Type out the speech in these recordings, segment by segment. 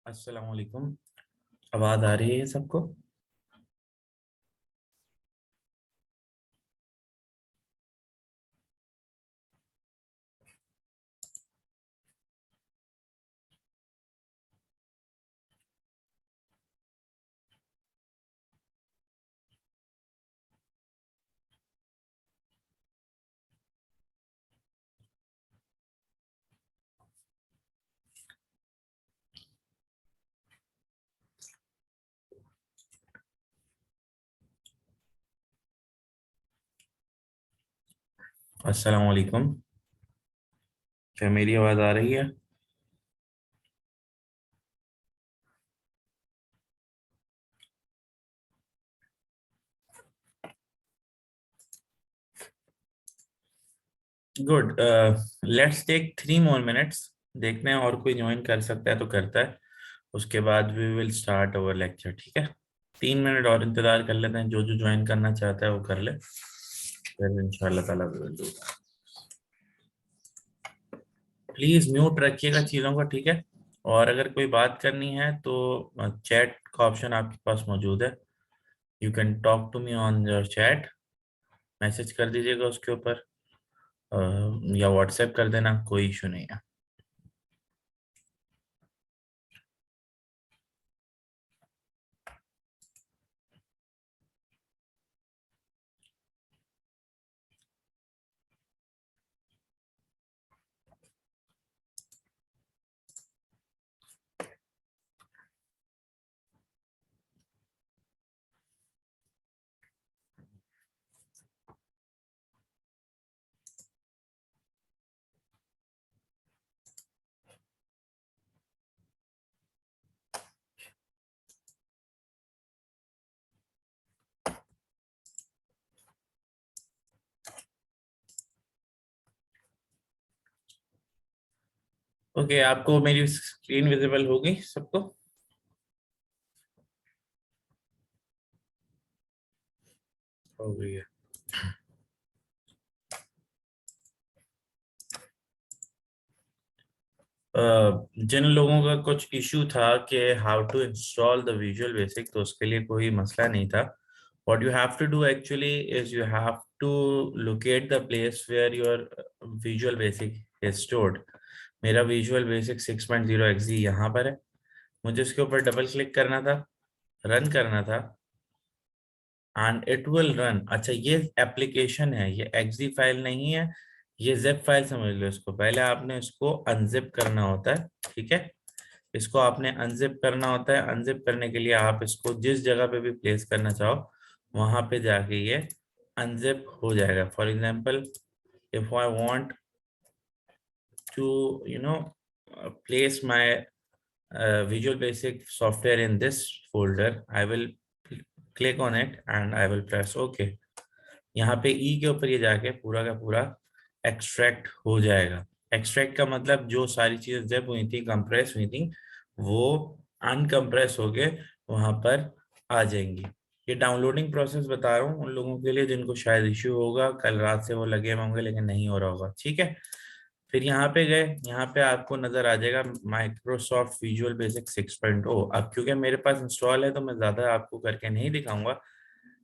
अस्सलाम वालेकुम। आवाज आ रही है सबको? अस्सलाम वालेकुम। क्या मेरी आवाज आ रही है? Good. Let's take 3 more minutes। देखते हैं और कोई ज्वाइन कर सकता है तो करता है। उसके बाद we will start our lecture. ठीक है, 3 मिनट और इंतजार कर लेते हैं। जो जो ज्वाइन करना चाहता है वो कर ले, फिर इंशाल्लाह ताला we will do that। Please mute रखिएगा चीज़ों को, ठीक है। और अगर कोई बात करनी है तो चैट का ऑप्शन आपके पास मौजूद है। You can talk to me on your chat. Message कर दीजिएगा उसके ऊपर, या व्हाट्सएप कर देना, कोई इशू नहीं है। ओके, आपको मेरी स्क्रीन विजिबल हो गई सबको? हो गई है। जिन लोगों का कुछ इशू था कि how to install the visual basic, तो उसके लिए कोई मसला नहीं था। What you have to do actually is you have to locate the place where your visual basic is stored. मेरा विजुअल बेसिक 6.0 एक्जी यहाँ पर है। मुझे इसके ऊपर डबल क्लिक करना था, रन करना था, एंड इट विल रन। अच्छा, ये एप्लीकेशन है, ये एक्जी फाइल नहीं है, ये जिप फाइल समझ लो इसको। पहले आपने इसको अनजिप करना होता है, ठीक है। इसको आपने अनजिप करना होता है। अनजिप करने के लिए आप इसको जिस जगह पे भी प्लेस करना चाहो वहां पे जाके ये अनजिप हो जाएगा। For example, if I want to place my Visual Basic software in this folder, I will click on it and I will press OK। यहाँ पे ई के ऊपर ये जाके पूरा का पूरा एक्सट्रैक्ट हो जाएगा। एक्सट्रैक्ट का मतलब जो सारी चीजें जब हुई थी, कंप्रेस हुई थी, वो अनकंप्रेस हो गए वहां पर आ जाएंगी। ये डाउनलोडिंग प्रोसेस बता रहा हूँ उन लोगों के लिए जिनको शायद इश्यू होगा, कल रात से वो लगे होंगे लेकिन नहीं हो रहा होगा, ठीक है। फिर यहाँ पे गए, यहाँ पे आपको नजर आ जाएगा माइक्रोसॉफ्ट विजुअल बेसिक 6.0। अब क्योंकि मेरे पास इंस्टॉल है तो मैं ज्यादा आपको करके नहीं दिखाऊंगा।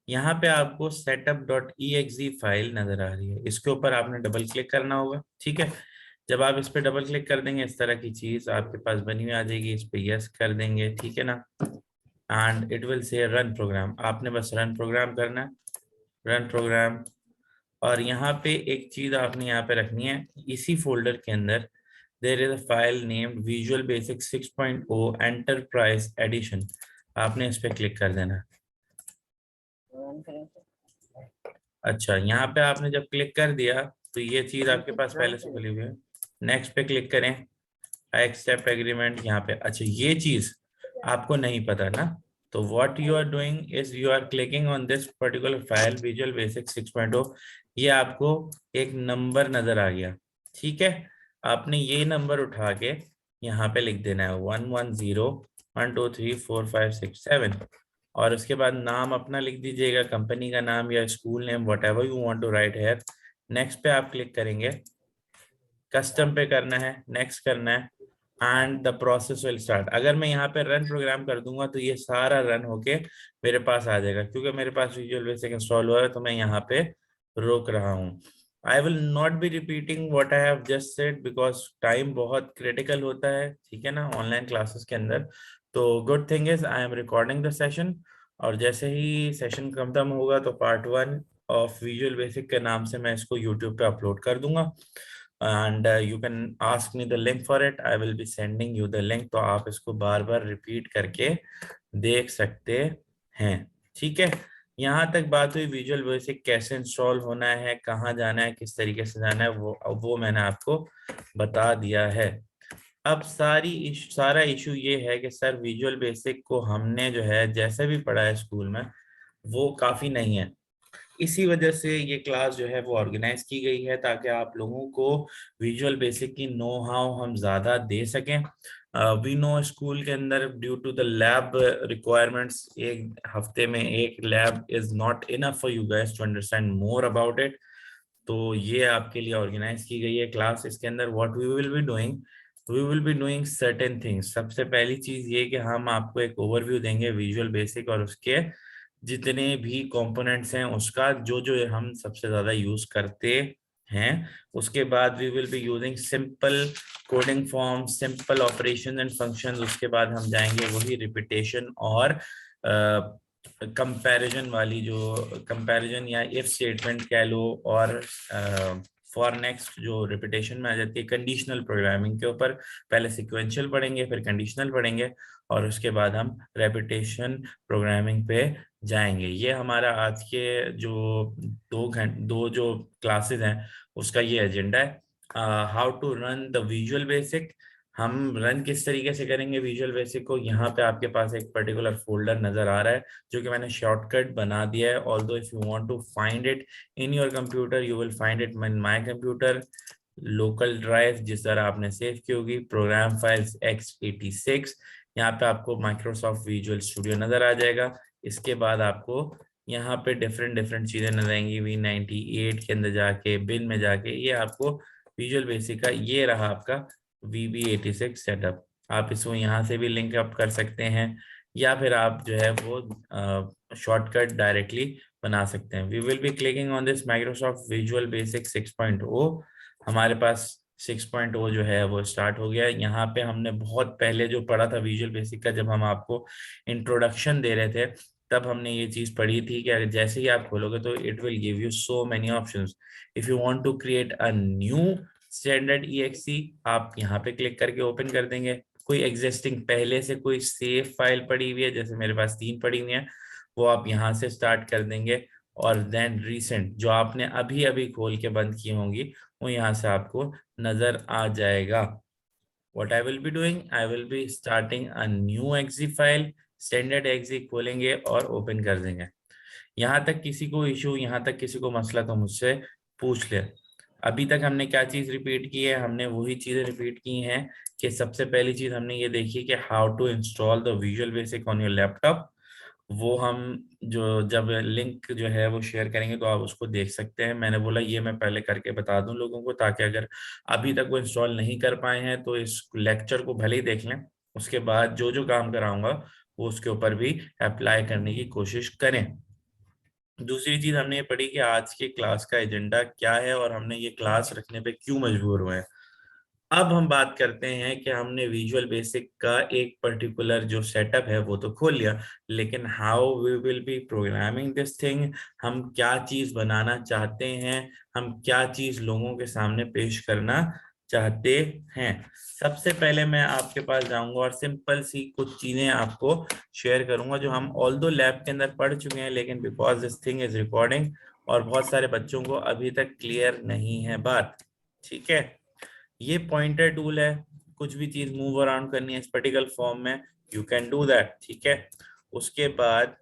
यहाँ पे आपको setup.exe फाइल नजर आ रही है, इसके ऊपर आपने डबल क्लिक करना होगा, ठीक है। जब आप इस पे डबल क्लिक कर देंगे इस तरह की चीज आपके पास बनी हुई आ जाएगी। इस पे यस कर देंगे, ठीक है ना, and it will say run programme. आपने बस रन प्रोग्राम करना है, रन प्रोग्राम। और यहाँ पे एक चीज आपने यहाँ पे रखनी है, इसी फोल्डर के अंदर there is a file named visual basic 6.0 enterprise edition. आपने इस पे क्लिक कर देना है। अच्छा, यहाँ पे आपने जब क्लिक कर दिया तो ये चीज आपके पास पहले से खुली हुई है। नेक्स्ट पे क्लिक करें, आई एक्सेप्ट एग्रीमेंट यहाँ पे। अच्छा, ये चीज आपको नहीं पता ना, तो what you are doing is you are clicking on this particular file visual basic 6.0। ये आपको एक नंबर नजर आ गया, ठीक है। आपने ये नंबर उठा के यहाँ पे लिख देना है 110123456 और उसके बाद नाम अपना लिख दीजिएगा, कंपनी का नाम या school name, whatever you want to write here. Next पे आप क्लिक करेंगे, कस्टम पे करना है, नेक्स्ट करना है। And the process will start. अगर मैं यहाँ पे रन प्रोग्राम कर दूंगा तो ये सारा रन होके मेरे पास आ जाएगा, क्योंकि मेरे पास विजुअल बेसिक इंस्टॉल हुआ है, तो मैं यहाँ पे रोक रहा हूँ। I will not be repeating what I have just said because time बहुत क्रिटिकल होता है, ठीक है ना, ऑनलाइन क्लासेस के अंदर। तो good thing is I am recording the session, और जैसे ही सेशन खत्म होगा तो पार्ट 1 ऑफ विजुअल बेसिक के नाम से मैं इसको यूट्यूब पे अपलोड कर दूंगा, and you can ask me the link for it, I will be sending you the link. तो आप इसको बार बार रिपीट करके देख सकते हैं, ठीक है। यहाँ तक बात हुई विजुअल बेसिक कैसे इंस्टॉल होना है, कहाँ जाना है, किस तरीके से जाना है, वो मैंने आपको बता दिया है। अब सारा इशू ये है कि सर विजुअल बेसिक को हमने जो है जैसे भी पढ़ा है स्कूल में वो काफी नहीं है। इसी वजह से ये क्लास जो है वो ऑर्गेनाइज की गई है, ताकि आप लोगों को विजुअल बेसिक की नो हाउ हम ज्यादा दे सकें। वी नो स्कूल के अंदर due to the lab requirements एक हफ्ते में एक lab is not enough for you guys to understand more about it. तो ये आपके लिए ऑर्गेनाइज की गई है क्लास। इसके अंदर what we will be doing certain things. सबसे पहली चीज ये कि हम आपको एक ओवरव्यू देंगे विजुअल बेसिक और उसके जितने भी कंपोनेंट्स हैं उसका, जो जो हम सबसे ज्यादा यूज करते हैं। उसके बाद we will be using simple coding form, simple operation and functions. उसके बाद हम जाएंगे वही रिपीटेशन और कंपैरिजन वाली, जो कंपैरिजन या इफ स्टेटमेंट कह लो, और फॉर नेक्स्ट जो रिपीटेशन में आ जाती है कंडीशनल प्रोग्रामिंग के ऊपर। पहले सिक्वेंशियल पढ़ेंगे, फिर कंडीशनल पढ़ेंगे, और उसके बाद हम रेपिटेशन प्रोग्रामिंग पे जाएंगे। ये हमारा आज के जो 2 जो क्लासेस हैं उसका ये एजेंडा है। How to run the visual basic. हम रन किस तरीके से करेंगे विजुअल बेसिक को, यहाँ पे आपके पास एक पर्टिकुलर फोल्डर नजर आ रहा है जो कि मैंने शॉर्टकट बना दिया है। Although if you want to find it in your computer you will find it in my computer. Local drive जिस तरह आपने सेव की होगी, प्रोग्राम फाइल्स x86, यहाँ पे आपको माइक्रोसॉफ्ट विजुअल स्टूडियो नजर आ जाएगा। इसके बाद आपको यहाँ पे डिफरेंट डिफरेंट चीजें नजर आएंगी, V98 के अंदर जाके बिन में जाके ये आपको विजुअल बेसिक का ये रहा आपका VB86 सेटअप। आप इसको यहाँ से भी लिंक अप कर सकते हैं, या फिर आप जो है वो शॉर्टकट डायरेक्टली बना सकते हैं। We will be clicking on this Microsoft visual basic 6.0। हमारे पास 6.0 जो है वो स्टार्ट हो गया। यहाँ पे हमने बहुत पहले जो पढ़ा था विजुअल बेसिक का, जब हम आपको इंट्रोडक्शन दे रहे थे तब हमने ये चीज पढ़ी थी कि अगर जैसे ही आप खोलोगे तो it will give you so many options. If you want to create a new standard EXE, आप यहाँ पे क्लिक करके ओपन कर देंगे। कोई एग्जिस्टिंग पहले से कोई सेव फाइल पड़ी हुई है, जैसे मेरे पास 3 पड़ी हुई है, वो आप यहाँ से स्टार्ट कर देंगे। और देन रिसेंट जो आपने अभी अभी खोल के बंद की होंगी वो यहाँ से आपको नजर आ जाएगा। What I will be doing, I will be starting a new exe file, standard exe खोलेंगे और ओपन कर देंगे। यहाँ तक किसी को इशू, यहाँ तक किसी को मसला तो मुझसे पूछ ले। अभी तक हमने क्या चीज रिपीट की है, हमने वही चीजें रिपीट की हैं कि सबसे पहली चीज हमने ये देखी कि how to install the visual basic on your laptop. वो हम जो जब लिंक जो है वो शेयर करेंगे तो आप उसको देख सकते हैं। मैंने बोला ये मैं पहले करके बता दूं लोगों को, ताकि अगर अभी तक वो इंस्टॉल नहीं कर पाए हैं तो इस लेक्चर को भले ही देख लें, उसके बाद जो जो काम कराऊंगा वो उसके ऊपर भी अप्लाई करने की कोशिश करें। दूसरी चीज हमने ये पढ़ी कि आज के क्लास का एजेंडा क्या है और हमने ये क्लास रखने पे क्यों मजबूर हुए हैं। अब हम बात करते हैं कि हमने विजुअल बेसिक का एक पर्टिकुलर जो सेटअप है वो तो खोल लिया, लेकिन how we will be programming this thing. हम क्या चीज बनाना चाहते हैं, हम क्या चीज लोगों के सामने पेश करना चाहते हैं। सबसे पहले मैं आपके पास जाऊंगा और सिंपल सी कुछ चीजें आपको शेयर करूंगा जो हम ऑल दो लैब के अंदर पढ़ चुके हैं, लेकिन because this thing is recording और बहुत सारे बच्चों को अभी तक क्लियर नहीं है बात, ठीक है। ये पॉइंटर टूल है, कुछ भी चीज मूव अराउंड करनी है इस पर्टिकुलर फॉर्म में, यू कैन डू दैट, ठीक है। उसके बाद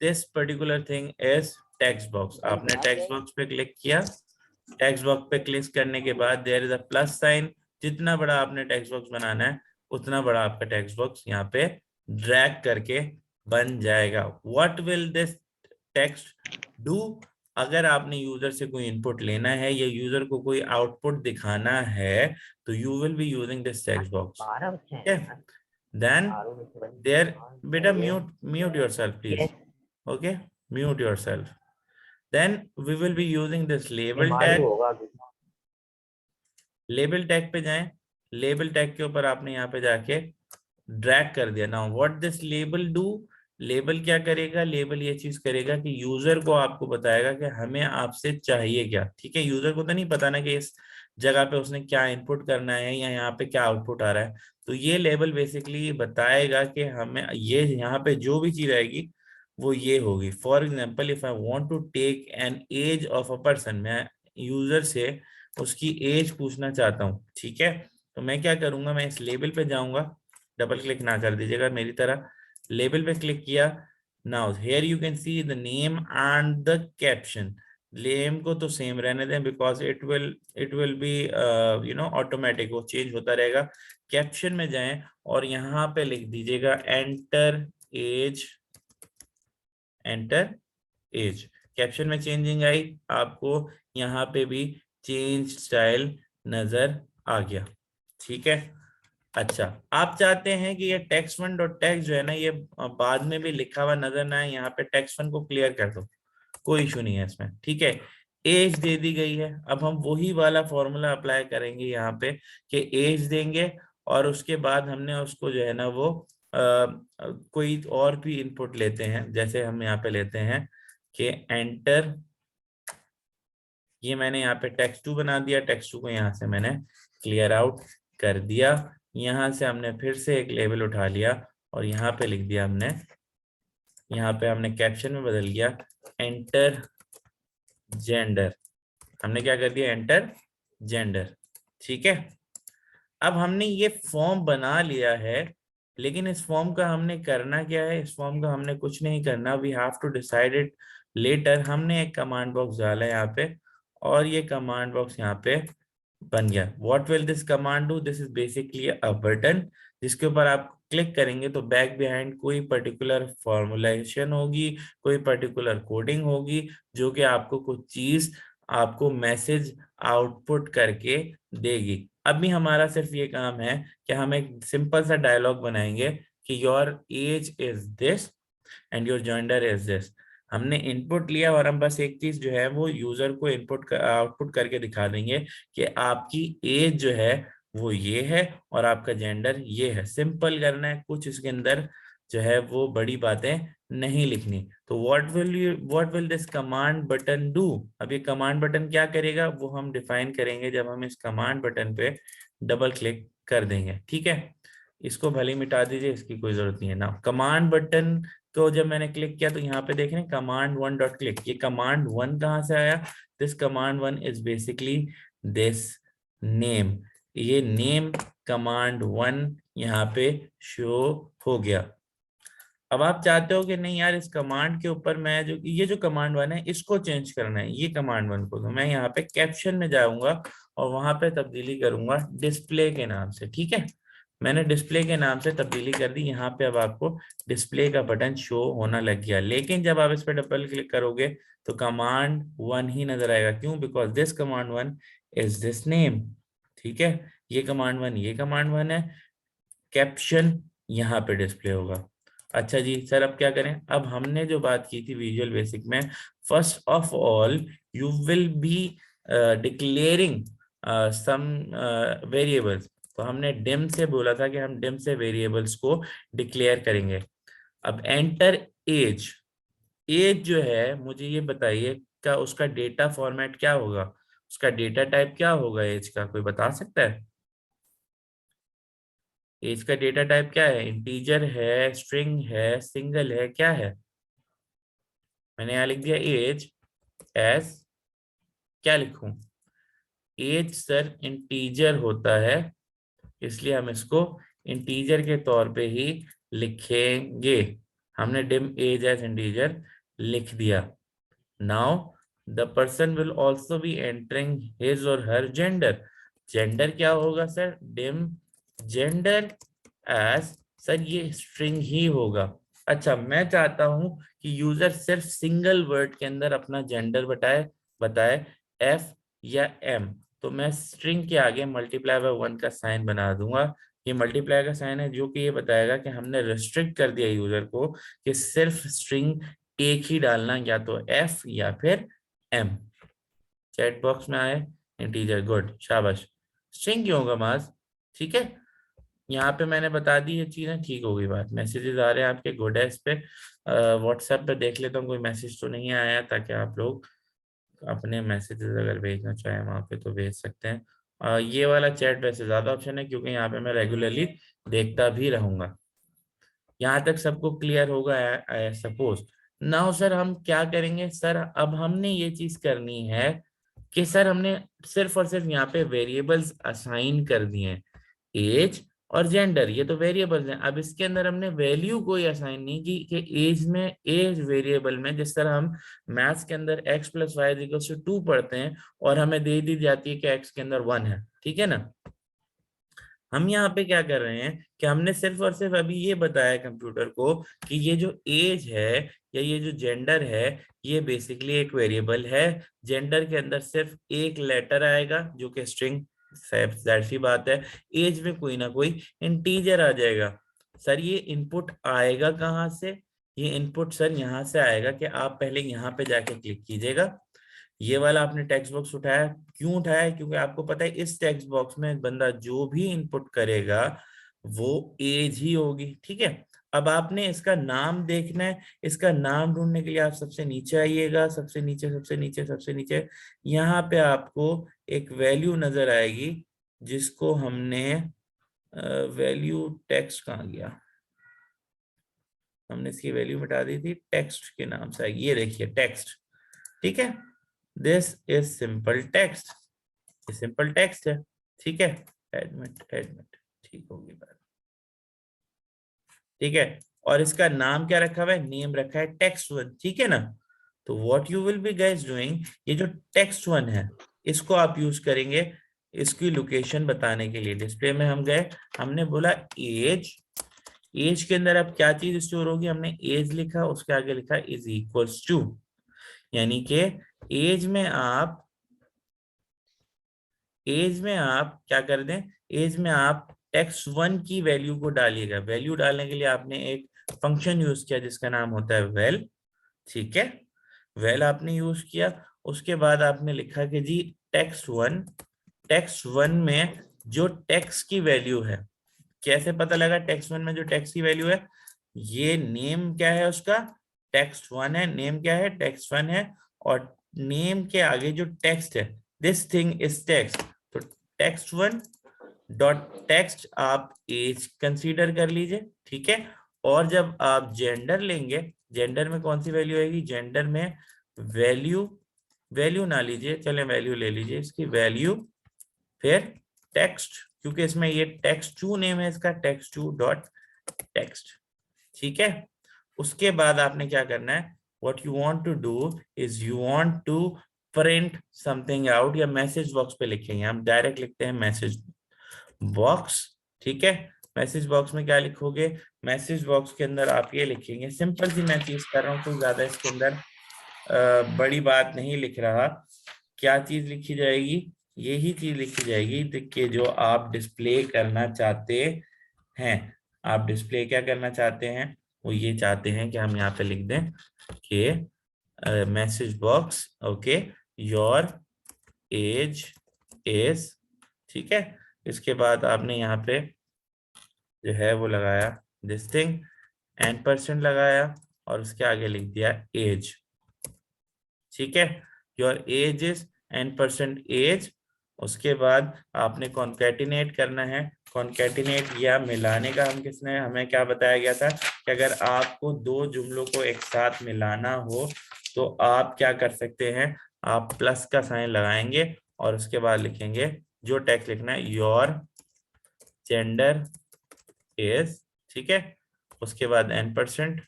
this particular thing is text box. आपने टेक्स्ट बॉक्स पे क्लिक किया, टेक्स्ट बॉक्स पे क्लिक करने के बाद there is a plus sign. जितना बड़ा आपने टेक्स्ट बॉक्स बनाना है उतना बड़ा आपका टेक्स्ट बॉक्स यहाँ पे ड्रैग करके बन जाएगा। What will this text do? अगर आपने यूजर से कोई इनपुट लेना है या यूजर को कोई आउटपुट दिखाना है तो you will be using this text box. ठीक है, देन देयर, बेटा mute yourself please, okay, mute yourself. Then we will be using this label tag. Label tag पे जाएं, लेबल टैग के ऊपर आपने यहाँ पे जाके ड्रैग कर दिया। Now what this label do, label क्या करेगा, लेबल ये चीज करेगा कि यूजर को आपको बताएगा कि हमें आपसे चाहिए क्या। ठीक है, यूजर को तो नहीं पता ना कि इस जगह पे उसने क्या इनपुट करना है या यहाँ पे क्या आउटपुट आ रहा है। तो ये लेबल बेसिकली बताएगा कि हमें ये यहाँ पे जो भी चीज आएगी वो ये होगी। For example, if I want to take an age of a person, मैं यूजर से उसकी एज पूछना चाहता हूँ। ठीक है, तो मैं क्या करूंगा, मैं इस लेबल पे जाऊंगा, डबल क्लिक ना कर दीजिएगा मेरी तरह, लेबल पे क्लिक किया। Now here you can see the name and the caption. Name को तो सेम रहने दें because it will be automatic, वो चेंज होता रहेगा। कैप्शन में जाएं और यहाँ पे लिख दीजिएगा enter age, enter age. Caption में चेंजिंग आई, आपको यहाँ पे भी चेंज स्टाइल नजर आ गया। ठीक है, अच्छा, आप चाहते हैं कि ये टेक्स्ट वन डॉट टेक्स्ट जो है ना, ये बाद में भी लिखा हुआ नजर ना आए, यहाँ पे टेक्स्ट वन को क्लियर कर दो, कोई इशू नहीं है इसमें। ठीक है, एज दे दी गई है, अब हम वही वाला फॉर्मूला अप्लाई करेंगे यहाँ पे कि एज देंगे और उसके बाद हमने उसको जो है ना वो कोई और भी इनपुट लेते हैं। जैसे हम यहाँ पे लेते हैं कि एंटर, ये मैंने यहाँ पे टेक्स्ट टू बना दिया, टेक्स्ट टू को यहाँ से मैंने क्लियर आउट कर दिया। यहाँ से हमने फिर से एक लेबल उठा लिया और यहाँ पे लिख दिया हमने, यहाँ पे हमने कैप्शन में बदल दिया एंटर जेंडर। हमने क्या कर दिया, एंटर जेंडर। ठीक है, अब हमने ये फॉर्म बना लिया है, लेकिन इस फॉर्म का हमने करना क्या है, इस फॉर्म का हमने कुछ नहीं करना, we have to decide it later. हमने एक कमांड बॉक्स डाला है यहाँ पे और ये कमांड बॉक्स यहाँ पे बन गया। What will this command do, this is basically a button जिसके ऊपर आप क्लिक करेंगे तो बैक बिहाइंड कोई पर्टिकुलर फॉर्मुलेशन होगी, कोई पर्टिकुलर कोडिंग होगी जो कि आपको कुछ चीज, आपको मैसेज आउटपुट करके देगी। अभी हमारा सिर्फ ये काम है कि हम एक सिंपल सा डायलॉग बनाएंगे कि your age is this and your gender is this. हमने इनपुट लिया और हम बस एक चीज जो है वो यूजर को इनपुट आउटपुट करके दिखा देंगे कि आपकी एज जो है वो ये है और आपका जेंडर ये है। सिंपल करना है, कुछ इसके अंदर जो है वो बड़ी बातें नहीं लिखनी। तो what will this command button do, अब ये कमांड बटन क्या करेगा वो हम डिफाइन करेंगे जब हम इस कमांड बटन पे डबल क्लिक कर देंगे। ठीक है, इसको भले मिटा दीजिए, इसकी कोई जरूरत नहीं है ना। कमांड बटन को जब मैंने क्लिक किया तो यहाँ पे देख रहे हैं कमांड वन डॉट क्लिक, ये कमांड वन कहाँ से आया, this command one is basically this name, ये नेम कमांड वन यहाँ पे शो हो गया। अब आप चाहते हो कि नहीं यार इस कमांड के ऊपर मैं जो ये जो कमांड वन है इसको चेंज करना है, ये कमांड वन को, तो मैं यहाँ पे कैप्शन में जाऊंगा और वहां पे तब्दीली करूंगा डिस्प्ले के नाम से। ठीक है, मैंने डिस्प्ले के नाम से तब्दीली कर दी, यहाँ पे अब आपको डिस्प्ले का बटन शो होना लग गया। लेकिन जब आप इस पर डबल क्लिक करोगे तो कमांड वन ही नजर आएगा, क्यों, because this command one is this name. ठीक है, ये कमांड वन, ये कमांड वन है, कैप्शन यहाँ पे डिस्प्ले होगा। अच्छा जी सर, अब क्या करें, अब हमने जो बात की थी विजुअल बेसिक में, first of all you will be declaring some variables. तो हमने डिम से बोला था कि हम डिम से वेरिएबल्स को डिक्लेयर करेंगे। अब एंटर एज, एज जो है मुझे ये बताइए का उसका डेटा फॉर्मेट क्या होगा, उसका डेटा टाइप क्या होगा एज का, कोई बता सकता है? एज का डेटा टाइप क्या है, इंटीजर है, स्ट्रिंग है, सिंगल है, क्या है? मैंने यहाँ लिख दिया एज एज, क्या लिखूं, एज सर इंटीजर होता है इसलिए हम इसको इंटीजर के तौर पे ही लिखेंगे। हमने डिम एज एज इंटीजर लिख दिया। Now the person will also be entering his or her gender, gender क्या होगा sir, dim gender as, sir ये स्ट्रिंग ही होगा। अच्छा, मैं चाहता हूं कि यूजर सिर्फ सिंगल वर्ड के अंदर अपना जेंडर बताए एफ या एम, तो मैं स्ट्रिंग के आगे मल्टीप्लाई बाय 1 का साइन बना दूंगा। ये मल्टीप्लाई का साइन है जो कि ये बताएगा कि हमने रिस्ट्रिक्ट कर दिया यूजर को कि सिर्फ स्ट्रिंग एक ही डालना, या तो एफ या फिर एम। चैट बॉक्स में आए इंटीजर, गुड, शाबाश। स्ट्रिंग क्यों होगा मास? ठीक है, यहाँ पे मैंने बता दी ये चीजें, ठीक होगी बात। मैसेजेस आ रहे हैं आपके, गुड है। इस पे व्हाट्सएप पे देख लेता हूँ कोई मैसेज तो नहीं आया, ताकि आप लोग अपने मैसेजेस अगर भेजना चाहें वहां पे तो भेज सकते हैं। ये वाला चैट वैसे ज्यादा ऑप्शन है क्योंकि यहाँ पे मैं रेगुलरली देखता भी रहूंगा। यहाँ तक सबको क्लियर होगा आई सपोज। नाउ सर हम क्या करेंगे सर, अब हमने ये चीज करनी है कि सर हमने सिर्फ और सिर्फ यहाँ पे वेरिएबल्स असाइन कर दिए हैं, एज और जेंडर, ये तो वेरिएबल्स हैं। अब इसके अंदर हमने वैल्यू कोई असाइन नहीं की कि एज में, एज वेरिएबल में जिस तरह हम मैथ्स के अंदर x + y = 2 पढ़ते हैं और हमें दे दी जाती है कि x के अंदर 1 है, ठीक है ना। हम यहाँ पे क्या कर रहे हैं कि हमने सिर्फ और सिर्फ अभी ये बताया कंप्यूटर को कि ये जो एज है या ये जो जेंडर है, ये बेसिकली एक वेरिएबल है। जेंडर के अंदर सिर्फ एक लेटर आएगा जो कि स्ट्रिंग, जाहिर सी बात है। एज में कोई ना कोई इंटीजर आ जाएगा। सर ये इनपुट आएगा कहाँ से? ये इनपुट सर यहाँ से आएगा कि आप पहले यहाँ पे जाके क्लिक कीजिएगा। ये वाला आपने टेक्स्ट बॉक्स उठाया, क्यों उठाया? क्योंकि आपको पता है इस टेक्स्ट बॉक्स में बंदा जो भी इनपुट करेगा वो एज ही होगी, ठीक है। अब आपने इसका नाम देखना है। इसका नाम ढूंढने के लिए आप सबसे नीचे आइएगा, सबसे नीचे सबसे नीचे सबसे नीचे, यहाँ पे आपको एक वैल्यू नजर आएगी जिसको हमने वैल्यू, टेक्स्ट कहाँ गया, हमने इसकी वैल्यू मिटा दी थी, टेक्स्ट के नाम से आएगी, ये देखिए टेक्स्ट, ठीक है। दिस इज सिंपल टेक्स्ट, ये सिंपल टेक्स्ट है, ठीक है। एडमिट एडमिट, ठीक होगी बात, ठीक है। और इसका नाम क्या रखा हुआ है? नेम रखा है टेक्स्ट1, ठीक है ना। तो what you will B guys doing, ये जो टेक्स्ट1 है इसको आप यूज करेंगे इसकी लोकेशन बताने के लिए। डिस्प्ले में हम गए, हमने बोला एज, एज के अंदर अब क्या चीज स्टोर होगी? हमने एज लिखा, उसके आगे लिखा इज इक्वल्स टू, यानी कि एज में आप, एज में आप क्या कर दें, एज में आप टेक्स्ट1 की वैल्यू को डालिएगा। वैल्यू डालने के लिए आपने एक फंक्शन यूज किया जिसका नाम होता है वेल, ठीक है। वेल आपने यूज किया, उसके बाद आपने लिखा कि जी टेक्स्ट1, टेक्स्ट1 में जो टेक्स्ट की वैल्यू है, कैसे पता लगा टेक्स्ट1 में जो टेक्स्ट की वैल्यू है? ये नेम क्या है उसका? टेक्स्ट1 है, नेम क्या है? टेक्स्ट1 है। और नेम के आगे जो टेक्स्ट है, दिस थिंग इज टेक्स्ट, तो टेक्स्ट1 डॉट टेक्स्ट आप एज कंसीडर कर लीजिए, ठीक है। और जब आप जेंडर लेंगे, जेंडर में कौन सी वैल्यू आएगी? जेंडर में वैल्यू, वैल्यू ना लीजिए, चले वैल्यू ले लीजिए, इसकी वैल्यू, फिर टेक्स्ट, क्योंकि इसमें ये टेक्स्ट2 नेम है इसका, टेक्स्ट2 डॉट टेक्स्ट, ठीक है। उसके बाद आपने क्या करना है, what you want to do is you want to print something out, या मैसेज बॉक्स पे लिखेंगे, हम डायरेक्ट लिखते हैं मैसेज बॉक्स, ठीक है। मैसेज बॉक्स में क्या लिखोगे? मैसेज बॉक्स के अंदर आप ये लिखेंगे, सिंपल सी मैं चीज कर रहा हूँ, कोई ज्यादा इसके अंदर बड़ी बात नहीं लिख रहा। क्या चीज लिखी जाएगी? यही चीज लिखी जाएगी कि जो आप डिस्प्ले करना चाहते हैं। आप डिस्प्ले क्या करना चाहते हैं? वो ये चाहते हैं कि हम यहाँ पे लिख दें कि message box, okay, your age is, ठीक है। इसके बाद आपने यहाँ पे जो है वो लगाया दिस थिंग, %, लगाया और उसके आगे लिख दिया एज, ठीक है। Your age is %, age. उसके बाद आपने कॉन्केटिनेट करना है। कॉन्केटिनेट या मिलाने का हम किसने, हमें क्या बताया गया था कि अगर आपको दो जुमलों को एक साथ मिलाना हो तो आप क्या कर सकते हैं, आप प्लस का साइन लगाएंगे और उसके बाद लिखेंगे जो टेक्स्ट लिखना है, योर जेंडर इज, ठीक है। उसके बाद %,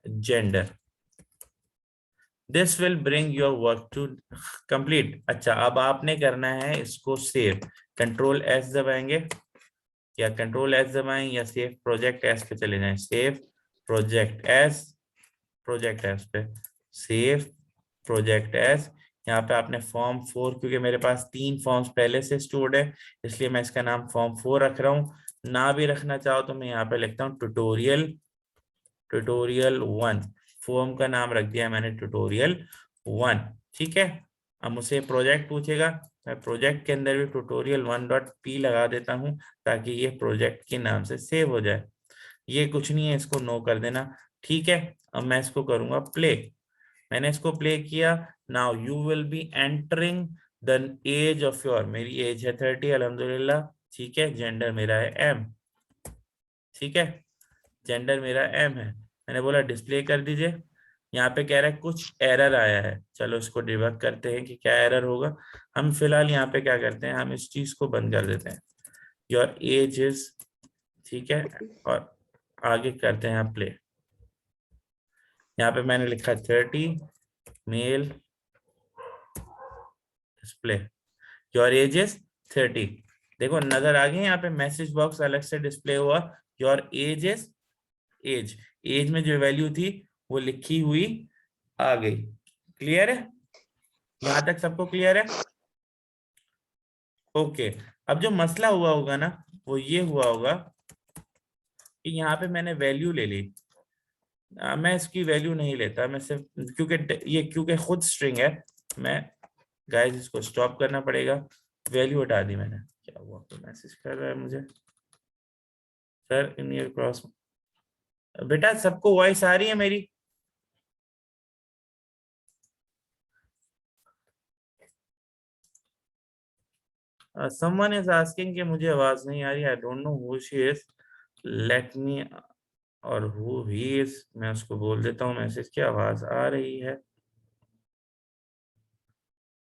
gender. This will bring your work to complete. अच्छा, अब आपने करना है इसको सेव, Ctrl+S दबाएंगे, या Ctrl+S दबाएं या सेव प्रोजेक्ट एस पे चले जाएं, सेव प्रोजेक्ट एज पे सेव प्रोजेक्ट एज। यहाँ पे आपने फॉर्म 4, क्योंकि मेरे पास 3 फॉर्म्स पहले से स्टोर्ड है इसलिए मैं इसका नाम फॉर्म 4 रख रहा हूँ। ना भी रखना चाहो तो मैं यहाँ पे लिखता हूँ ट्यूटोरियल 1। फॉर्म का नाम रख दिया मैंने ट्यूटोरियल 1। ठीक है, अब मुझसे प्रोजेक्ट पूछेगा, मैं प्रोजेक्ट के अंदर भी ट्यूटोरियल 1.p लगा देता हूँ ताकि ये प्रोजेक्ट के नाम से सेव हो जाए। ये कुछ नहीं है, इसको नो कर देना। ठीक है, अब मैं इसको करूंगा प्ले। मैंने इसको प्ले किया। Now you will be entering the age of your, मेरी एज है 30 अल्हम्दुलिल्लाह। ठीक है, जेंडर मेरा है एम। ठीक है, जेंडर मेरा एम है। मैंने बोला डिस्प्ले कर दीजिए। यहाँ पे कह रहा है कुछ एरर आया है, चलो इसको डिबग करते हैं कि क्या एरर होगा। हम फिलहाल यहाँ पे क्या करते हैं, हम इस चीज को बंद कर देते हैं, योर एज इज। ठीक है, और आगे करते हैं प्ले। यहाँ पे मैंने लिखा 30 male display, your age is 30। देखो नजर आ गई, यहाँ पे मैसेज बॉक्स अलग से डिस्प्ले हुआ। योर एज इज, एज में जो वैल्यू थी वो लिखी हुई आ गई। क्लियर है, यहां तक सबको क्लियर है? ओके। अब जो मसला हुआ होगा ना वो ये हुआ होगा कि यहाँ पे मैंने वैल्यू ले ली। मैं इसकी वैल्यू नहीं लेता, मैं सिर्फ क्योंकि खुद स्ट्रिंग है, मैं गाइस इसको स्टॉप करना पड़ेगा। वैल्यू हटा दी मैंने। क्या हुआ, तो मैसेज कर रहा है मुझे सर इन योर क्रॉस। बेटा सबको वॉइस आ रही है मेरी? समवन इज आस्किंग कि मुझे आवाज नहीं आ रही। I don't know who she is, let me, और हु ही इज मैं उसको बोल देता हूँ मैसेज की आवाज आ रही है।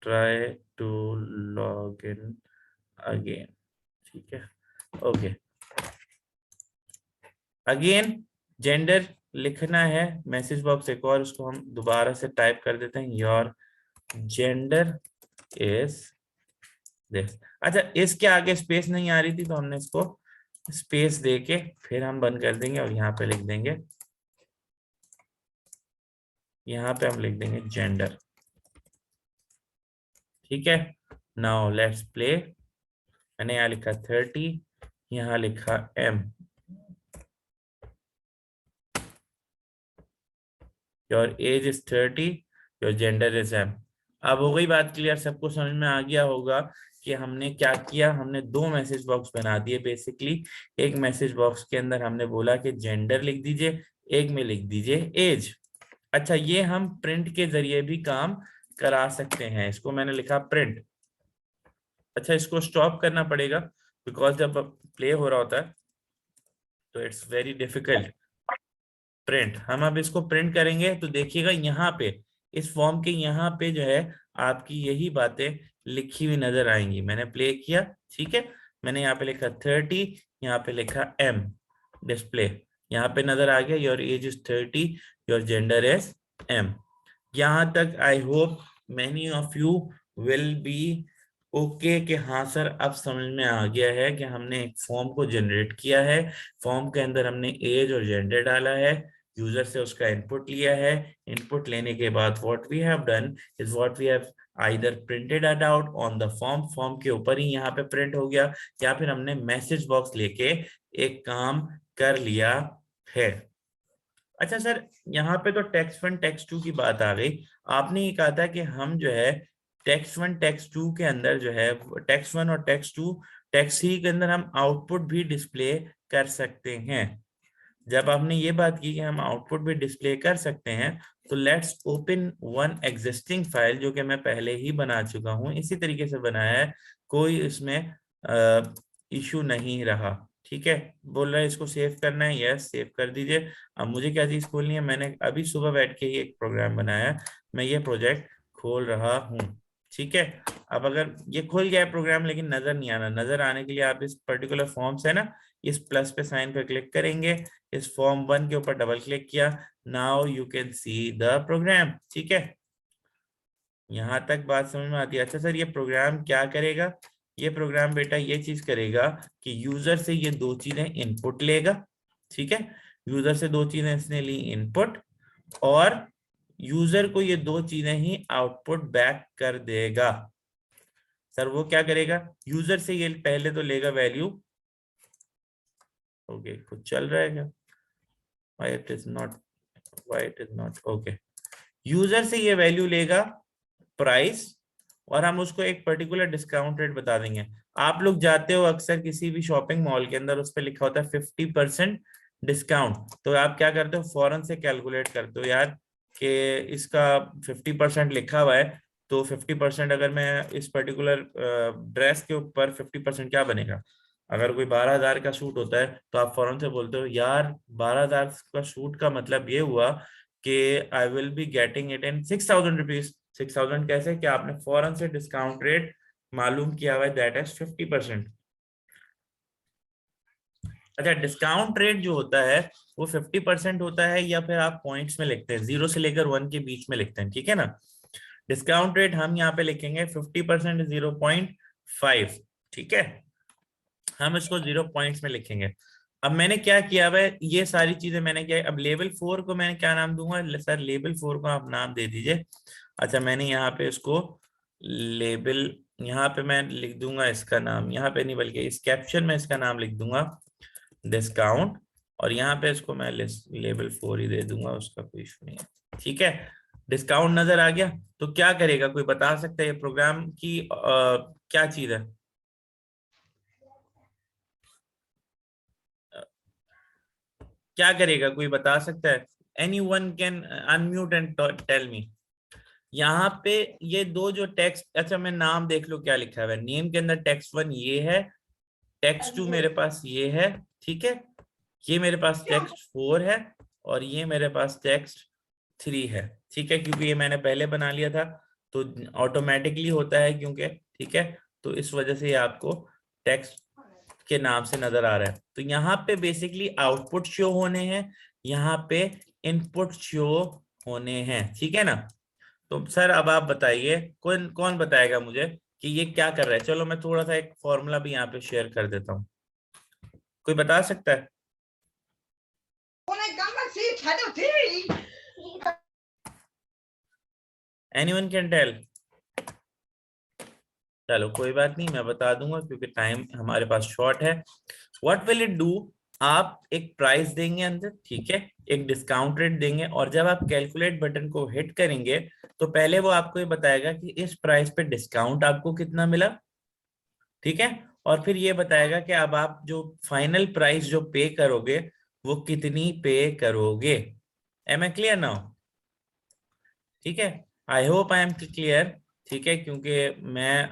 Try to log in again. ठीक है, ओके। अगेन जेंडर लिखना है, मैसेज बॉक्स एक और उसको हम दोबारा से टाइप कर देते हैं, योर जेंडर इज दिस। अच्छा, इसके आगे स्पेस नहीं आ रही थी तो हमने इसको स्पेस देके फिर हम बंद कर देंगे और यहाँ पे लिख देंगे, यहाँ पे हम लिख देंगे जेंडर। ठीक है, नाउ लेट्स प्ले। मैंने यहाँ लिखा 30, यहाँ लिखा M, your age is 30, your gender is M. अब हो गई बात क्लियर, सबको समझ में आ गया होगा कि हमने क्या किया। हमने 2 मैसेज बॉक्स बना दिए बेसिकली। एक मैसेज बॉक्स के अंदर हमने बोला कि जेंडर लिख दीजिए, एक में लिख दीजिए एज। अच्छा, ये हम प्रिंट के जरिए भी काम करा सकते हैं। इसको मैंने लिखा प्रिंट। अच्छा, इसको स्टॉप करना पड़ेगा बिकॉज जब प्ले हो रहा होता है तो इट्स वेरी डिफिकल्ट। प्रिंट, हम अब इसको प्रिंट करेंगे तो देखिएगा यहाँ पे इस फॉर्म के यहाँ पे जो है आपकी यही बातें लिखी हुई नजर आएंगी। मैंने प्ले किया। ठीक है, मैंने यहाँ पे लिखा 30, यहाँ पे लिखा एम डिस्प्ले। यहाँ पे नजर आ गया your age is 30, your gender is M. यहाँ तक I hope many of you will be okay कि हाँ सर अब समझ में आ गया है कि हमने एक फॉर्म को जनरेट किया है। फॉर्म के अंदर हमने एज और जेंडर डाला है, यूजर से उसका इनपुट लिया है। इनपुट लेने के बाद what we have done is what we have either printed it out on the form, form के ऊपर ही यहाँ पे प्रिंट हो गया, या फिर हमने मैसेज बॉक्स लेके एक काम कर लिया है। अच्छा सर, यहाँ पे तो टेक्स्ट 1 टेक्स्ट 2 की बात आ गई। आपने ये कहा था कि हम जो है टेक्स्ट 1 टेक्स्ट 2 के अंदर जो है टेक्स्ट 1 और टेक्स्ट 2 टेक्स्ट 3 के अंदर हम आउटपुट भी डिस्प्ले कर सकते हैं। जब आपने ये बात की कि हम आउटपुट भी डिस्प्ले कर सकते हैं तो let's open one existing file जो कि मैं पहले ही बना चुका हूं, इसी तरीके से बनाया है, कोई इसमें इशू नहीं रहा। ठीक है, बोल रहा है इसको सेव करना है, यस सेव कर दीजिए। अब मुझे क्या चीज खोलनी है, मैंने अभी सुबह बैठ के ही एक प्रोग्राम बनाया है, मैं ये प्रोजेक्ट खोल रहा हूँ। ठीक है, अब अगर ये खुल गया है प्रोग्राम लेकिन नजर नहीं आना, नजर आने के लिए आप इस पर्टिकुलर फॉर्म से ना इस प्लस पे साइन पे क्लिक करेंगे, इस फॉर्म 1 के ऊपर डबल क्लिक किया, now you can see the program. ठीक है, यहां तक बात समझ में आती है? अच्छा सर, ये प्रोग्राम क्या करेगा? ये प्रोग्राम बेटा ये चीज करेगा कि यूजर से ये 2 चीजें इनपुट लेगा। ठीक है, यूजर से दो चीजें इसने ली, इनपुट और यूजर को ये दो चीजें ही आउटपुट बैक कर देगा। सर वो क्या करेगा, यूजर से ये पहले तो लेगा वैल्यू, ओके कुछ चल रहा है क्या, why it is not okay, user से ये वैल्यू लेगा प्राइस, और हम उसको एक पर्टिकुलर डिस्काउंट रेट बता देंगे। आप लोग जाते हो अक्सर किसी भी शॉपिंग मॉल के अंदर, उस पर लिखा होता है 50% डिस्काउंट, तो आप क्या करते हो, फौरन से कैलकुलेट करते हो यार कि इसका 50% लिखा हुआ है, तो 50% अगर मैं इस पर्टिकुलर ड्रेस के ऊपर 50% क्या बनेगा। अगर कोई 12,000 का सूट होता है तो आप फौरन से बोलते हो यार 12,000 का सूट का मतलब ये हुआ कि I will be getting it in 6,000 rupees. 6,000 कैसे, कि आपने फौरन से डिस्काउंट रेट मालूम किया हुआ है, दैट इज 50%। अच्छा, डिस्काउंट रेट जो होता है वो 50% होता है, या फिर आप पॉइंट्स में लिखते हैं, 0 से लेकर 1 के बीच में लिखते हैं, ठीक है ना। डिस्काउंट रेट हम यहाँ पे लिखेंगे 50% 0.5, ठीक है, हम इसको 0 पॉइंट्स में लिखेंगे। अब मैंने क्या किया हुआ है, ये सारी चीजें मैंने क्या है, अब लेवल 4 को मैंने क्या नाम दूंगा, सर लेवल 4 को आप नाम दे दीजिए। अच्छा, मैंने यहाँ पे इसको लेबल, यहाँ पे मैं लिख दूंगा इसका नाम, यहाँ पे नहीं बल्कि इस कैप्शन में इसका नाम लिख दूंगा डिस्काउंट, और यहाँ पे इसको मैं लेबल 4 ही दे दूंगा, उसका कोई इशू नहीं है, ठीक है। डिस्काउंट नजर आ गया, तो क्या करेगा, कोई बता सकता है ये प्रोग्राम की क्या चीज है। क्या करेगा, कोई बता सकता है, any one can unmute and tell me. यहाँ पे ये दो जो टेक्स्ट, अच्छा मैं नाम देख लो क्या लिखा है, नेम के अंदर टेक्स्ट 1 ये है, टेक्स्ट 2 मेरे पास ये है, ठीक है, ये मेरे पास टेक्स्ट 4 है, और ये मेरे पास टेक्स्ट 3 है, ठीक है, क्योंकि ये मैंने पहले बना लिया था तो ऑटोमेटिकली होता है, क्योंकि ठीक है, तो इस वजह से ये आपको टेक्स्ट के नाम से नजर आ रहा है। तो यहाँ पे बेसिकली आउटपुट शो होने हैं, यहाँ पे इनपुट शो होने हैं, ठीक है ना। तो सर अब आप बताइए, कौन कौन बताएगा मुझे कि ये क्या कर रहा है। चलो मैं थोड़ा सा एक फॉर्मूला भी यहाँ पे शेयर कर देता हूँ, कोई बता सकता है। Anyone can tell. चलो कोई बात नहीं, मैं बता दूंगा क्योंकि टाइम हमारे पास शॉर्ट है। व्हाट विल इट डू, आप एक प्राइस देंगे अंदर, ठीक है, एक डिस्काउंट रेट देंगे, और जब आप कैलकुलेट बटन को हिट करेंगे तो पहले वो आपको ये बताएगा कि इस प्राइस पे डिस्काउंट आपको कितना मिला, ठीक है, और फिर ये बताएगा कि अब आप जो फाइनल प्राइस जो पे करोगे वो कितनी पे करोगे। एम आई क्लियर नाउ, ठीक है, I hope I am clear, ठीक है, क्योंकि मैं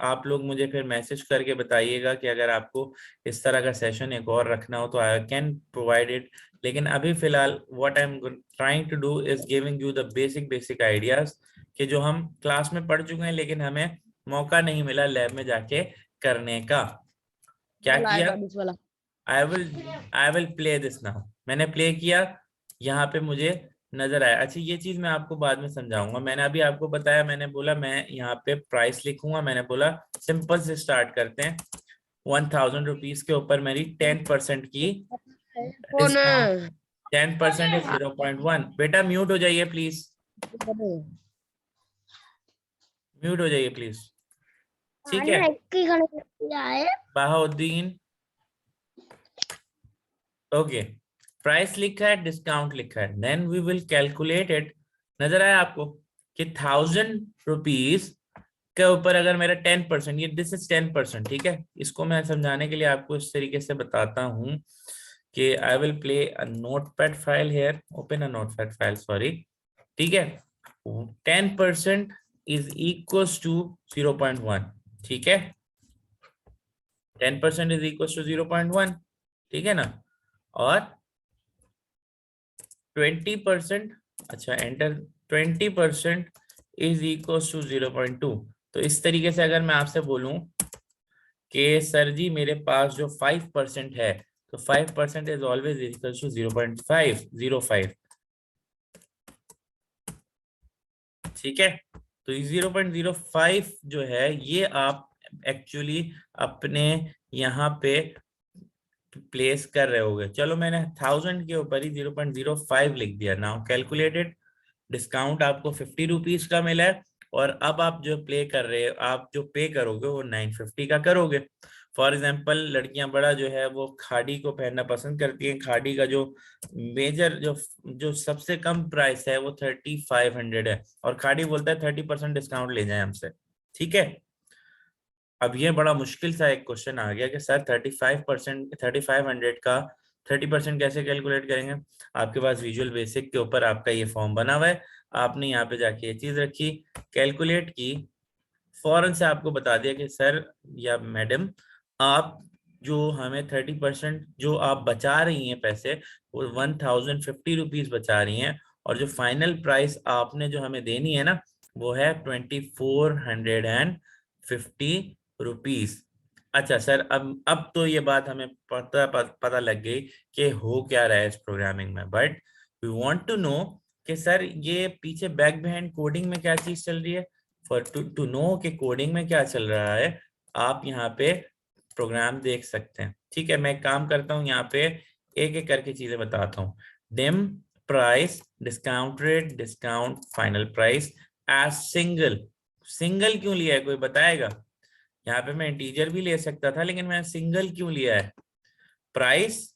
आप लोग मुझे फिर मैसेज करके बताइएगा कि अगर आपको इस तरह का सेशन एक और रखना हो तो आई कैन प्रोवाइड इट, लेकिन अभी फिलहाल what I am trying to do is giving you the basic ideas कि जो हम क्लास में पढ़ चुके हैं लेकिन हमें मौका नहीं मिला लैब में जाके करने का। क्या किया, I will play this now, मैंने प्ले किया, यहाँ पे मुझे नजर आया। अच्छा ये चीज मैं आपको बाद में समझाऊंगा, मैंने अभी आपको बताया, मैंने बोला मैं यहाँ पे प्राइस लिखूंगा, मैंने बोला सिंपल से स्टार्ट करते हैं, 1,000 रुपीज के ऊपर मेरी 10% की डिस्काउंट, 10% इज 0.1। बेटा म्यूट हो जाइए प्लीज, म्यूट हो जाइए प्लीज, ठीक है। बहाउद्दीन, ओके, प्राइस लिखा है, डिस्काउंट लिखा है, then we will calculate it. नजर आया आपको कि 1,000 रुपीज के ऊपर अगर मेरा 10%, ये दिस इज 10%, ठीक है, इसको मैं समझाने के लिए आपको इस तरीके से बताता हूं कि I will play a notepad file hair, open a notepad file, sorry, ठीक है, 10% इज इक्वल टू 0.1, ठीक है, 10% इज इक्वल टू 0.1, ठीक है ना, और 20%, अच्छा एंटर, 20% इज इक्वल टू 0.2। तो इस तरीके से अगर मैं आपसे बोलूं कि सर जी मेरे पास जो 5% है, तो 5% इज ऑलवेज इक्वल टू 0.505, ठीक है। तो 0.05 जो है ये आप एक्चुअली अपने यहाँ पे प्लेस कर रहे होगे। चलो मैंने 1000 के ऊपर ही 0.05 लिख दिया। नाउ कैलकुलेटेड, डिस्काउंट आपको 50 रुपीज का मिला है, और अब आप जो प्ले कर रहे हो, आप जो पे करोगे वो 950 का करोगे। फॉर एग्जाम्पल लड़कियां बड़ा जो है वो खादी को पहनना पसंद करती हैं। खादी का जो मेजर जो जो सबसे कम प्राइस है वो 3500 है, और खादी बोलता है 30% डिस्काउंट ले जाए हमसे। ठीक है, अब ये बड़ा मुश्किल सा एक क्वेश्चन आ गया कि सर 35%, 3500 का 30% कैसे कैलकुलेट करेंगे। आपके पास विजुअल बेसिक के ऊपर आपका ये फॉर्म बना हुआ है, आपने यहाँ पे जाके ये चीज रखी, कैलकुलेट की, फौरन से आपको बता दिया कि सर या मैडम, आप जो हमें 30% जो आप बचा रही हैं पैसे, वो 1050 रुपीज बचा रही हैं, और जो फाइनल प्राइस आपने जो हमें देनी है ना, वो है 2450 रुपीज। अच्छा सर, अब तो ये बात हमें पता लग गई कि हो क्या रहा है इस प्रोग्रामिंग में, but we want to know कि सर ये पीछे बैक बिहाइंड कोडिंग में क्या चीज चल रही है। फॉर टू नो कि कोडिंग में क्या चल रहा है, आप यहाँ पे प्रोग्राम देख सकते हैं। ठीक है, मैं काम करता हूँ यहाँ पे, एक एक करके चीजें बताता हूँ। Dim price, discount rate, discount, final price as single. Single क्यों लिया है, कोई बताएगा? यहाँ पे मैं इंटीजर भी ले सकता था, लेकिन मैंने सिंगल क्यों लिया है? प्राइस,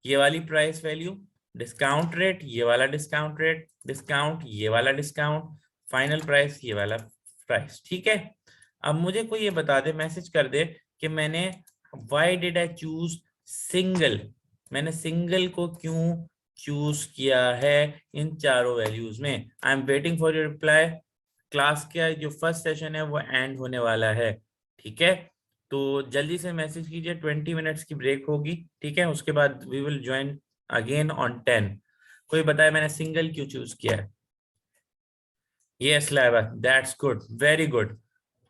ये वाली प्राइस वैल्यू, डिस्काउंट रेट, ये वाला डिस्काउंट रेट, डिस्काउंट, ये वाला डिस्काउंट, फाइनल प्राइस, ये वाला प्राइस। ठीक है, अब मुझे कोई ये बता दे, मैसेज कर दे कि मैंने why did I choose single, मैंने सिंगल को क्यों चूज किया है इन चारों वैल्यूज में। I am waiting for your reply. Class का जो फर्स्ट सेशन है वो एंड होने वाला है। ठीक है, तो जल्दी से मैसेज कीजिए, 20 मिनट्स की ब्रेक होगी। ठीक है, उसके बाद we will join again on 10। कोई बताए मैंने सिंगल क्यों चूज किया है? Yes Laiba, that's good, very good.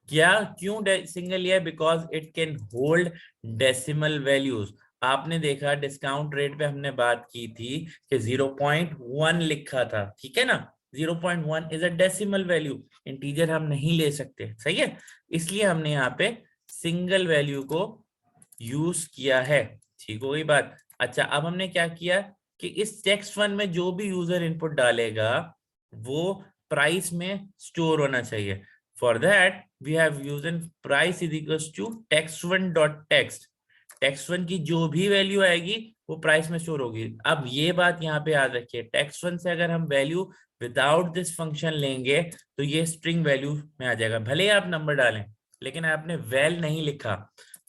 क्या क्यों सिंगल लिया है? Because it can hold decimal values. आपने देखा डिस्काउंट रेट पे हमने बात की थी कि 0.1 लिखा था, ठीक है ना। 0.1 is a decimal value, integer हम नहीं ले सकते, सही है। इसलिए हमने यहाँ पे सिंगल वैल्यू को यूज किया है। ठीक हो गई बात। अच्छा, अब हमने क्या किया कि इस टेक्स्ट वन में जो भी यूजर इनपुट डालेगा वो प्राइस में स्टोर होना चाहिए। For that we have used price is equals to text1 dot text. text1 की जो भी वैल्यू आएगी वो प्राइस में स्टोर होगी। अब ये बात यहाँ पे याद रखिए, text1 से अगर हम वैल्यू विदाउट दिस फंक्शन लेंगे तो ये स्ट्रिंग वैल्यू में आ जाएगा। भले ही आप नंबर डालें, लेकिन आपने वैल नहीं लिखा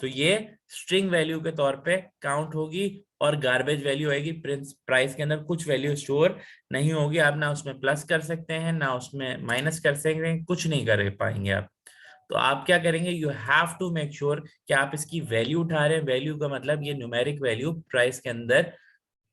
तो ये स्ट्रिंग वैल्यू के तौर पे काउंट होगी, और गार्बेज वैल्यू आएगी। प्राइस के अंदर कुछ वैल्यू स्टोर नहीं होगी। आप ना उसमें प्लस कर सकते हैं, ना उसमें माइनस कर सकते हैं, कुछ नहीं कर पाएंगे आप। तो आप क्या करेंगे, you have to make sure कि आप इसकी वैल्यू उठा रहे हैं। वैल्यू का मतलब ये न्यूमेरिक वैल्यू प्राइस के अंदर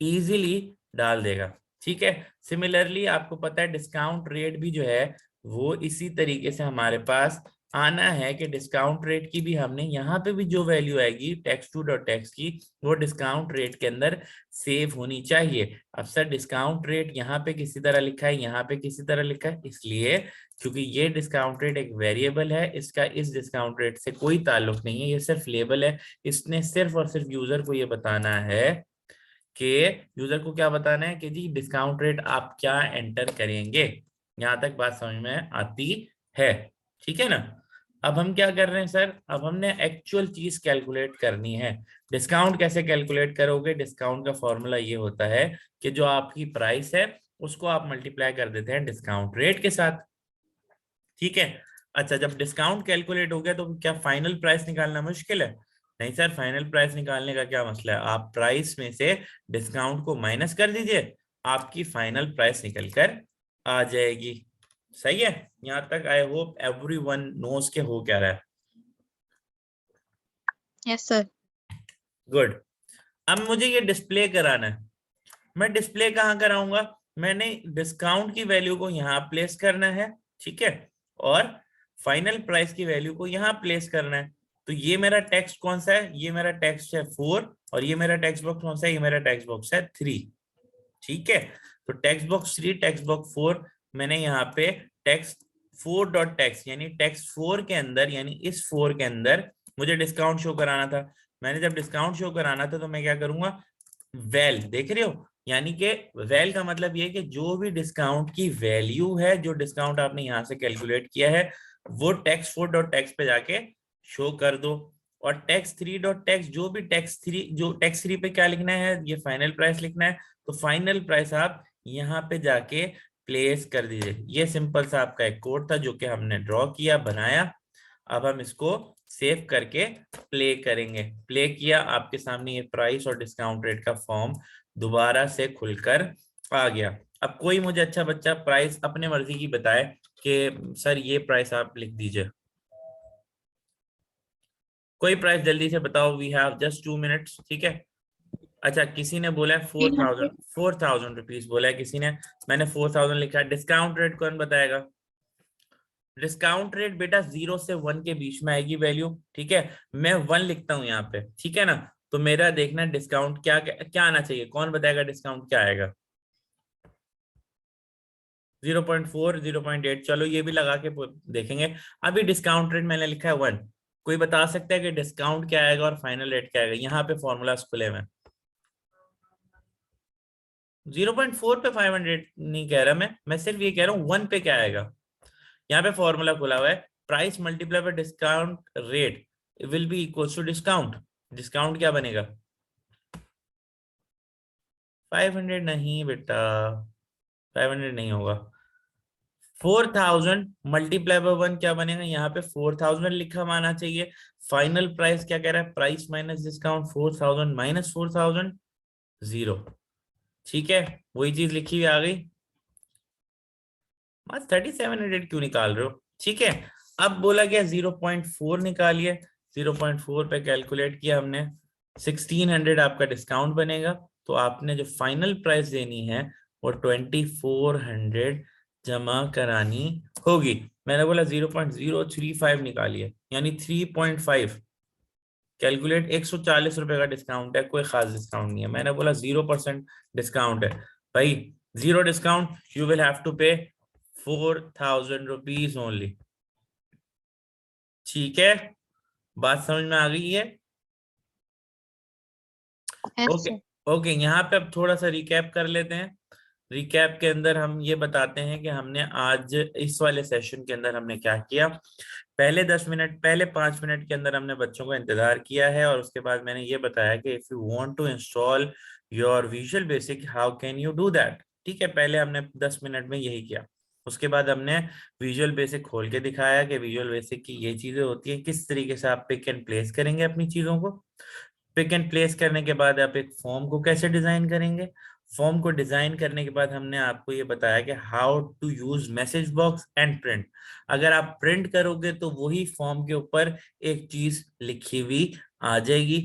इजीली डाल देगा। ठीक है, सिमिलरली आपको पता है डिस्काउंट रेट भी जो है वो इसी तरीके से हमारे पास आना है कि डिस्काउंट रेट की भी हमने यहाँ पे भी जो वैल्यू आएगी text2 डॉट टेक्स्ट की, वो डिस्काउंट रेट के अंदर सेव होनी चाहिए। अब सर डिस्काउंट रेट यहाँ पे किसी तरह लिखा है, यहाँ पे किसी तरह लिखा है, इसलिए क्योंकि ये डिस्काउंट रेट एक वेरिएबल है, इसका इस डिस्काउंट रेट से कोई ताल्लुक नहीं है, ये सिर्फ लेबल है। इसने सिर्फ और सिर्फ यूजर को ये बताना है कि यूजर को क्या बताना है कि जी डिस्काउंट रेट आप क्या एंटर करेंगे। यहां तक बात समझ में आती है? ठीक है ना। अब हम क्या कर रहे हैं सर, अब हमने एक्चुअल चीज कैलकुलेट करनी है। डिस्काउंट कैसे कैलकुलेट करोगे? डिस्काउंट का फॉर्मूला ये होता है कि जो आपकी प्राइस है उसको आप मल्टीप्लाई कर देते हैं डिस्काउंट रेट के साथ। ठीक है, अच्छा जब डिस्काउंट कैलकुलेट हो गया तो क्या फाइनल प्राइस निकालना मुश्किल है? नहीं सर, फाइनल प्राइस निकालने का क्या मसला है, आप प्राइस में से डिस्काउंट को माइनस कर दीजिए, आपकी फाइनल प्राइस निकल कर आ जाएगी। सही है, यहां तक आई होप एवरीवन नोस के हो क्या रहा है। Yes sir. गुड। अब मुझे ये डिस्प्ले कराना है। मैं डिस्प्ले कहाँ कराऊंगा? मैंने डिस्काउंट की वैल्यू को यहाँ प्लेस करना है, ठीक है, और फाइनल प्राइस की वैल्यू को यहाँ प्लेस करना है। तो ये मेरा टेक्स्ट कौन सा है? ये मेरा टेक्स्ट है 4, और ये मेरा टेक्स्ट बॉक्स कौन सा है? ये मेरा टेक्स्ट बॉक्स है 3। ठीक है, तो टेक्स्ट बॉक्स 3, टेक्स्ट बॉक्स 4, मैंने यहाँ पे टेक्स्ट 4 डॉट टेक्स्ट यानी टेक्स्ट 4 के अंदर, यानी इस 4 के अंदर मुझे डिस्काउंट शो कराना था। मैंने जब डिस्काउंट शो कराना था तो मैं क्या करूंगा, वैल, देख रहे हो, यानी कि वैल का मतलब ये है कि जो भी डिस्काउंट की वैल्यू है, जो डिस्काउंट आपने यहाँ से कैलकुलेट किया है, वो टैक्स 4 डॉट टैक्स पे जाके शो कर दो। और टैक्स 3 डॉट टैक्स, जो भी टैक्स 3 पे क्या लिखना है, ये फाइनल प्राइस लिखना है, तो फाइनल प्राइस आप यहाँ पे जाके प्लेस कर दीजिए। ये सिंपल सा आपका एक कोड था जो कि हमने ड्रॉ किया, बनाया। अब हम इसको सेव करके प्ले करेंगे। प्ले किया, आपके सामने ये प्राइस और डिस्काउंट रेट का फॉर्म दोबारा से खुलकर आ गया। अब कोई मुझे अच्छा बच्चा प्राइस अपने मर्जी की बताए कि सर ये प्राइस आप लिख दीजिए। कोई प्राइस जल्दी से बताओ, वी हैव जस्ट 2 मिनट्स, ठीक है। अच्छा, किसी ने बोला है 4,000 रुपीज बोला है किसी ने, मैंने 4,000 लिखा है। डिस्काउंट रेट कौन बताएगा? डिस्काउंट रेट बेटा 0 से 1 के बीच में आएगी वैल्यू, ठीक है। मैं 1 लिखता हूं यहाँ पे, ठीक है ना। तो मेरा देखना डिस्काउंट क्या क्या, क्या आना चाहिए, कौन बताएगा डिस्काउंट क्या आएगा? 0.4, 0.8, चलो ये भी लगा के देखेंगे। अभी डिस्काउंट रेट मैंने लिखा है 1। कोई बता सकता है कि डिस्काउंट क्या आएगा और फाइनल रेट क्या आएगा? यहाँ पे फॉर्मूला खुले में 0.4 पे 500 नहीं कह रहा मैं सिर्फ ये कह रहा हूँ 1 पे क्या आएगा। यहाँ पे फॉर्मूला खुला हुआ है, price multiply by discount rate will be equal to discount. Discount क्या बनेगा? 500 नहीं बेटा, 500 नहीं होगा। 4,000 मल्टीप्लाई बाय 1 क्या बनेगा? यहाँ पे 4,000 लिखा माना चाहिए। फाइनल प्राइस क्या कह रहा है? Price minus discount, 4,000 minus 4,000, 0। ठीक है, वही चीज लिखी हुई आ गई। बस 3,700 क्यों निकाल रहे हो? ठीक है, अब बोला गया 0.4 निकालिए। 0.4 पे कैलकुलेट किया हमने, 1,600 आपका डिस्काउंट बनेगा। तो आपने जो फाइनल प्राइस देनी है वो 2,400 जमा करानी होगी। मैंने बोला 0.035 निकालिए, यानी 3.5 कैलकुलेट। 140 रुपए का डिस्काउंट है, कोई खास डिस्काउंट नहीं है। मैंने बोला 0% डिस्काउंट है भाई, 0 discount, you will have to pay 4,000 rupees only. ठीक है, बात समझ में आ गई है? ओके, ओके, यहाँ पे अब थोड़ा सा रिकैप कर लेते हैं। रिकैप के अंदर हम ये बताते हैं कि हमने आज इस वाले सेशन के अंदर हमने क्या किया। पहले 10 मिनट, पहले 5 मिनट के अंदर हमने बच्चों का इंतजार किया है, और उसके बाद मैंने ये बताया कि if you want to install your visual basic, how can you do that. ठीक है, पहले हमने 10 मिनट में यही किया। उसके बाद हमने विजुअल बेसिक खोल के दिखाया कि विजुअल बेसिक की ये चीजें होती है, किस तरीके से आप पिक एंड प्लेस करेंगे अपनी चीजों को। पिक एंड प्लेस करने के बाद आप एक फॉर्म को कैसे डिजाइन करेंगे। फॉर्म को डिजाइन करने के बाद हमने आपको ये बताया कि how to use message box and print. अगर आप प्रिंट करोगे तो वही फॉर्म के ऊपर एक चीज लिखी हुई आ जाएगी,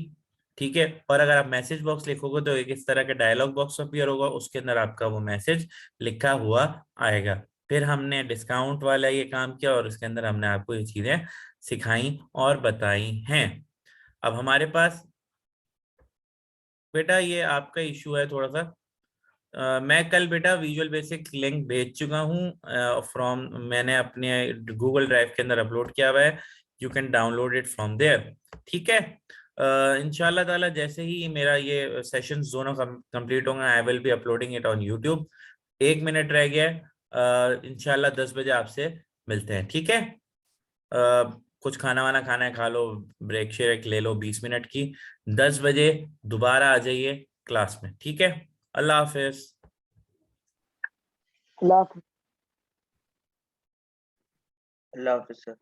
ठीक है। और अगर आप मैसेज बॉक्स लिखोगे तो एक इस तरह का डायलॉग बॉक्स अपीयर होगा, उसके अंदर आपका वो मैसेज लिखा हुआ आएगा। फिर हमने डिस्काउंट वाला ये काम किया और उसके अंदर हमने आपको ये चीजें सिखाई और बताई हैं। अब हमारे पास बेटा ये आपका इशू है थोड़ा सा। मैं कल बेटा विजुअल बेसिक लिंक भेज चुका हूँ फ्रॉम, मैंने अपने गूगल ड्राइव के अंदर अपलोड किया हुआ है। You can download it from there, ठीक है। इंशाल्लाह ताला जैसे ही मेरा ये सेशंस दोनों कंप्लीट होंगे, I will be uploading it on YouTube. 1 minute रह गया है, इंशाल्लाह 10 बजे आपसे मिलते हैं, ठीक है। कुछ खाना वाना खाना है खा लो, ब्रेक शेक ले लो 20 मिनट की। 10 बजे दोबारा आ जाइए क्लास में, ठीक है। अल्लाह हाफिज। अल्लाह हाफिज सर।